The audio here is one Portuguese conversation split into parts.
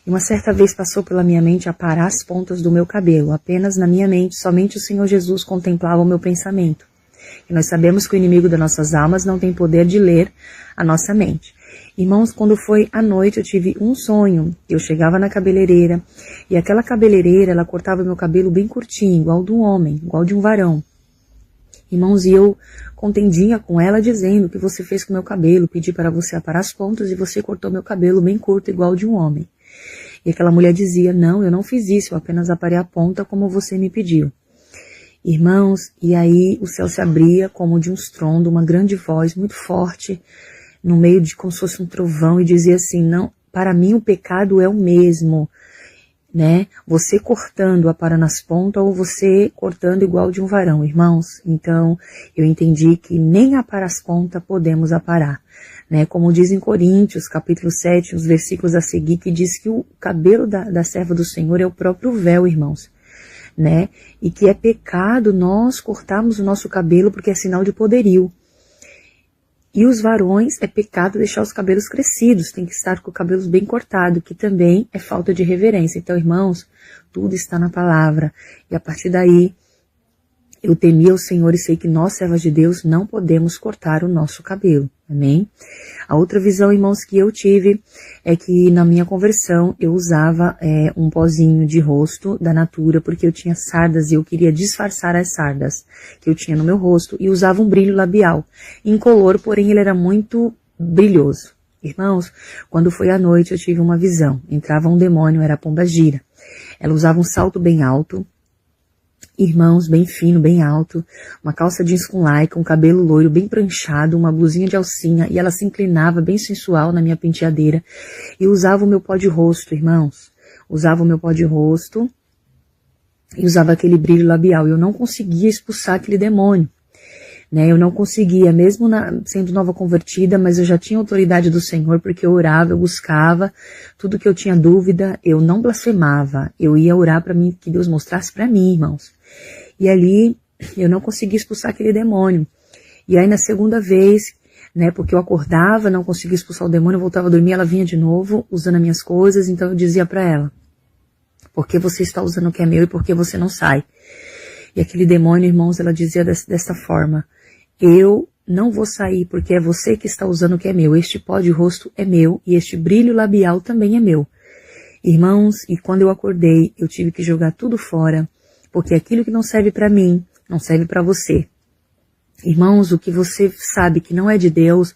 E uma certa vez passou pela minha mente aparar as pontas do meu cabelo. Apenas na minha mente, somente o Senhor Jesus contemplava o meu pensamento. E nós sabemos que o inimigo das nossas almas não tem poder de ler a nossa mente. Irmãos, quando foi à noite, eu tive um sonho. Eu chegava na cabeleireira, e aquela cabeleireira, ela cortava meu cabelo bem curtinho, igual de um homem, igual de um varão. Irmãos, e eu contendia com ela dizendo: o que você fez com meu cabelo? Pedi para você aparar as pontas e você cortou meu cabelo bem curto, igual de um homem. E aquela mulher dizia: não, eu não fiz isso, eu apenas aparei a ponta como você me pediu. Irmãos, e aí o céu se abria como de um estrondo, uma grande voz muito forte, no meio de como se fosse um trovão, e dizia assim: não, para mim o pecado é o mesmo, né? Você cortando, aparando as pontas, ou você cortando igual de um varão, irmãos. Então, eu entendi que nem aparar as pontas podemos aparar, né? Como diz em Coríntios, capítulo 7, os versículos a seguir, que diz que o cabelo da serva do Senhor é o próprio véu, irmãos, né? E que é pecado nós cortarmos o nosso cabelo porque é sinal de poderio. E os varões, é pecado deixar os cabelos crescidos, tem que estar com o cabelo bem cortado, que também é falta de reverência. Então, irmãos, tudo está na palavra. E a partir daí, eu temi ao Senhor e sei que nós, servas de Deus, não podemos cortar o nosso cabelo. Amém? A outra visão, irmãos, que eu tive é que na minha conversão eu usava um pozinho de rosto da Natura porque eu tinha sardas e eu queria disfarçar as sardas que eu tinha no meu rosto e usava um brilho labial incolor, porém ele era muito brilhoso. Irmãos, quando foi à noite eu tive uma visão. Entrava um demônio, era a Pombagira. Ela usava um salto bem alto, irmãos, bem fino, bem alto, uma calça jeans com lycra, um cabelo loiro bem pranchado, uma blusinha de alcinha, e ela se inclinava bem sensual na minha penteadeira, e usava o meu pó de rosto, irmãos, usava o meu pó de rosto, e usava aquele brilho labial, e eu não conseguia expulsar aquele demônio, né, eu não conseguia, mesmo sendo nova convertida, mas eu já tinha autoridade do Senhor, porque eu orava, eu buscava, tudo que eu tinha dúvida, eu não blasfemava, eu ia orar para mim, que Deus mostrasse para mim, irmãos. E ali, eu não conseguia expulsar aquele demônio. E aí na segunda vez, né, porque eu acordava, não conseguia expulsar o demônio, eu voltava a dormir, ela vinha de novo, usando as minhas coisas, então eu dizia para ela: por que você está usando o que é meu e por que você não sai? E aquele demônio, irmãos, ela dizia dessa forma: eu não vou sair porque é você que está usando o que é meu, este pó de rosto é meu e este brilho labial também é meu. Irmãos, e quando eu acordei, eu tive que jogar tudo fora, porque aquilo que não serve para mim, não serve para você. Irmãos, o que você sabe que não é de Deus,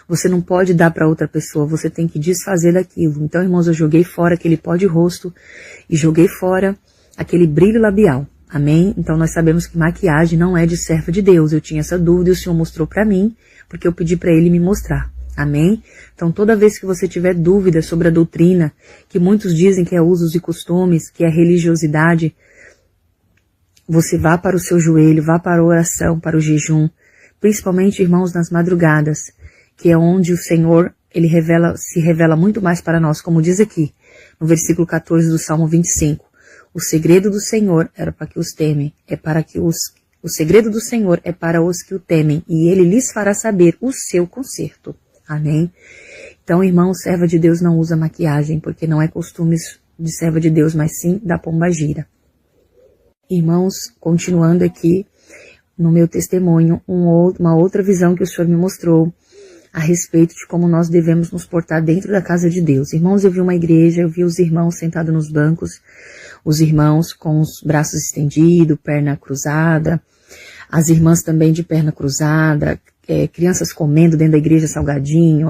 você não pode dar para outra pessoa, você tem que desfazer daquilo. Então, irmãos, eu joguei fora aquele pó de rosto e joguei fora aquele brilho labial. Amém? Então, nós sabemos que maquiagem não é de serva de Deus. Eu tinha essa dúvida e o Senhor mostrou para mim, porque eu pedi para Ele me mostrar. Amém? Então, toda vez que você tiver dúvida sobre a doutrina, que muitos dizem que é usos e costumes, que é religiosidade, você vá para o seu joelho, vá para a oração, para o jejum, principalmente, irmãos, nas madrugadas, que é onde o Senhor, Ele se revela muito mais para nós, como diz aqui, no versículo 14 do Salmo 25. O segredo do Senhor era para que os temem, o segredo do Senhor é para os que o temem, e Ele lhes fará saber o seu conserto. Amém? Então, irmão, serva de Deus não usa maquiagem, porque não é costume de serva de Deus, mas sim da pombagira. Irmãos, continuando aqui no meu testemunho, uma outra visão que o Senhor me mostrou a respeito de como nós devemos nos portar dentro da casa de Deus. Irmãos, eu vi uma igreja, eu vi os irmãos sentados nos bancos, os irmãos com os braços estendidos, perna cruzada, as irmãs também de perna cruzada, crianças comendo dentro da igreja salgadinho,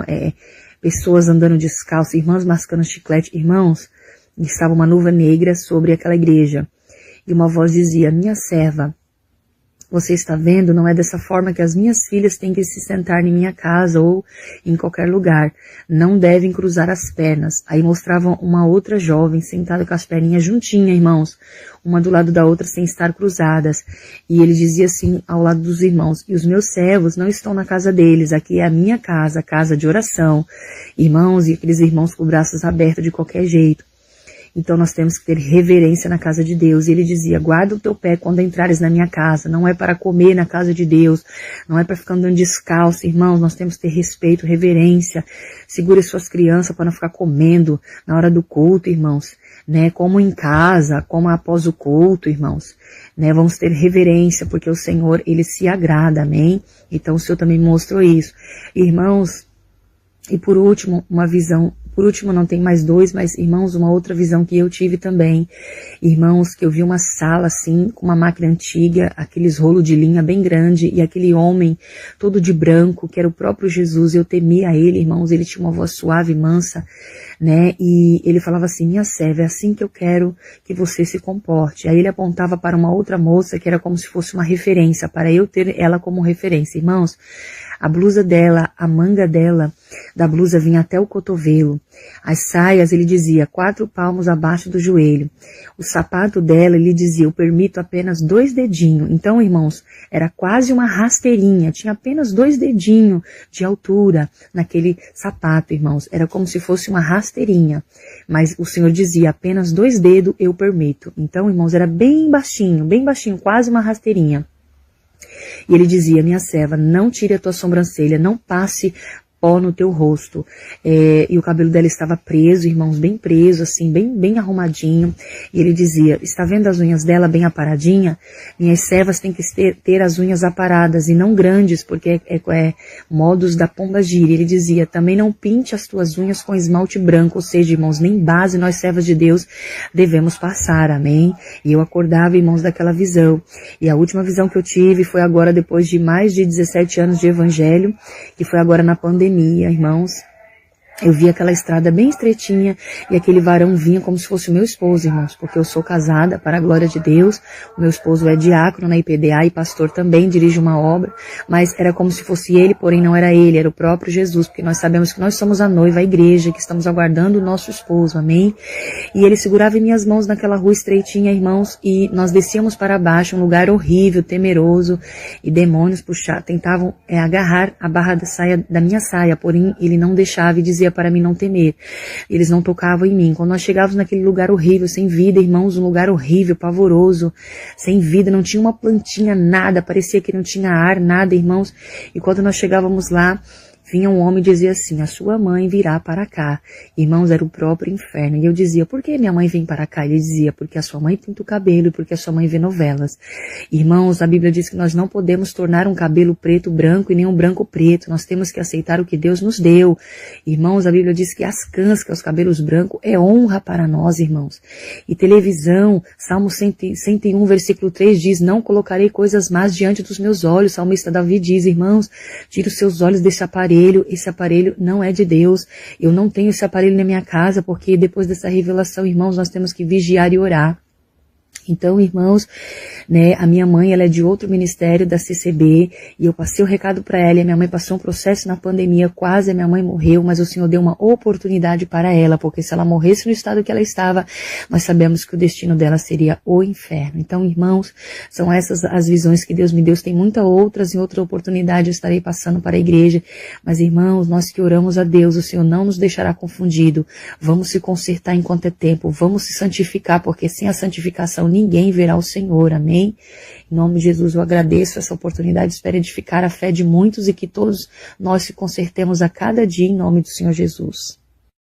pessoas andando descalço, irmãs mascando chiclete. Irmãos, estava uma nuvem negra sobre aquela igreja. E uma voz dizia: minha serva, você está vendo? Não é dessa forma que as minhas filhas têm que se sentar em minha casa ou em qualquer lugar. Não devem cruzar as pernas. Aí mostravam uma outra jovem sentada com as perninhas juntinhas, irmãos, uma do lado da outra sem estar cruzadas. E ele dizia assim ao lado dos irmãos: e os meus servos não estão na casa deles, aqui é a minha casa, casa de oração. Irmãos, e aqueles irmãos com braços abertos de qualquer jeito. Então nós temos que ter reverência na casa de Deus. E ele dizia, guarda o teu pé quando entrares na minha casa. Não é para comer na casa de Deus. Não é para ficar andando descalço, irmãos. Nós temos que ter respeito, reverência. Segure suas crianças para não ficar comendo na hora do culto, irmãos. Né? Como em casa, como após o culto, irmãos. Né? Vamos ter reverência, porque o Senhor, Ele se agrada, amém? Então o Senhor também mostrou isso. Irmãos, e por último, uma visão. Por último, não tem mais dois, mas, irmãos, uma outra visão que eu tive também. Irmãos, que eu vi uma sala, assim, com uma máquina antiga, aqueles rolos de linha bem grande, e aquele homem todo de branco, que era o próprio Jesus, eu temia ele, irmãos, ele tinha uma voz suave e mansa, né, e ele falava assim, minha serva, é assim que eu quero que você se comporte. Aí ele apontava para uma outra moça, que era como se fosse uma referência, para eu ter ela como referência. Irmãos, a blusa dela, a manga dela, da blusa vinha até o cotovelo. As saias, ele dizia, 4 palmos abaixo do joelho. O sapato dela, ele dizia, eu permito apenas 2 dedinhos. Então, irmãos, era quase uma rasteirinha. Tinha apenas 2 dedinhos de altura naquele sapato, irmãos. Era como se fosse uma rasteirinha. Mas o Senhor dizia, apenas 2 dedos eu permito. Então, irmãos, era bem baixinho, quase uma rasteirinha. E ele dizia, minha serva, não tire a tua sobrancelha, não passe pó no teu rosto. E o cabelo dela estava preso, irmãos, bem preso, assim, bem arrumadinho. E ele dizia, está vendo as unhas dela bem aparadinha? Minhas servas têm que ter as unhas aparadas e não grandes, porque é modos da pomba-gira. Ele dizia, também não pinte as tuas unhas com esmalte branco, ou seja, irmãos, nem base nós servas de Deus devemos passar, amém? E eu acordava, irmãos, daquela visão. E a última visão que eu tive foi agora, depois de mais de 17 anos de evangelho, que foi agora na pandemia, irmãos. Eu vi aquela estrada bem estreitinha e aquele varão vinha como se fosse o meu esposo, irmãos, porque eu sou casada para a glória de Deus, o meu esposo é diácono na IPDA e pastor também, dirige uma obra, mas era como se fosse ele, porém não era ele, era o próprio Jesus, porque nós sabemos que nós somos a noiva, a igreja, que estamos aguardando o nosso esposo, amém? E ele segurava em minhas mãos naquela rua estreitinha, irmãos, e nós descíamos para baixo, um lugar horrível, temeroso, e demônios tentavam agarrar a barra da minha saia, porém ele não deixava e dizia para mim não temer. Eles não tocavam em mim. Quando nós chegávamos naquele lugar horrível, sem vida, irmãos, um lugar horrível, pavoroso, sem vida, não tinha uma plantinha, nada, parecia que não tinha ar, nada, irmãos. E quando nós chegávamos lá, vinha um homem e dizia assim, a sua mãe virá para cá. Irmãos, era o próprio inferno. E eu dizia, por que minha mãe vem para cá? Ele dizia, porque a sua mãe pinta o cabelo e porque a sua mãe vê novelas. Irmãos, a Bíblia diz que nós não podemos tornar um cabelo preto branco e nem um branco preto. Nós temos que aceitar o que Deus nos deu. Irmãos, a Bíblia diz que as canscas, os cabelos brancos, é honra para nós, irmãos. E televisão, Salmo 101, versículo 3 diz, não colocarei coisas más diante dos meus olhos. O salmista Davi diz, irmãos, tira os seus olhos desse aparelho. Esse aparelho não é de Deus. Eu não tenho esse aparelho na minha casa, porque depois dessa revelação, irmãos, nós temos que vigiar e orar. Então, irmãos, né, a minha mãe, ela é de outro ministério da CCB, e eu passei o recado para ela, e a minha mãe passou um processo na pandemia, quase a minha mãe morreu, mas o Senhor deu uma oportunidade para ela, porque se ela morresse no estado que ela estava, nós sabemos que o destino dela seria o inferno. Então, irmãos, são essas as visões que Deus me deu, tem muitas outras, em outra oportunidade eu estarei passando para a igreja, mas irmãos, nós que oramos a Deus, o Senhor não nos deixará confundido, vamos se consertar enquanto é tempo, vamos se santificar, porque sem a santificação ninguém verá o Senhor, amém? Em nome de Jesus eu agradeço essa oportunidade, espero edificar a fé de muitos e que todos nós se consertemos a cada dia em nome do Senhor Jesus.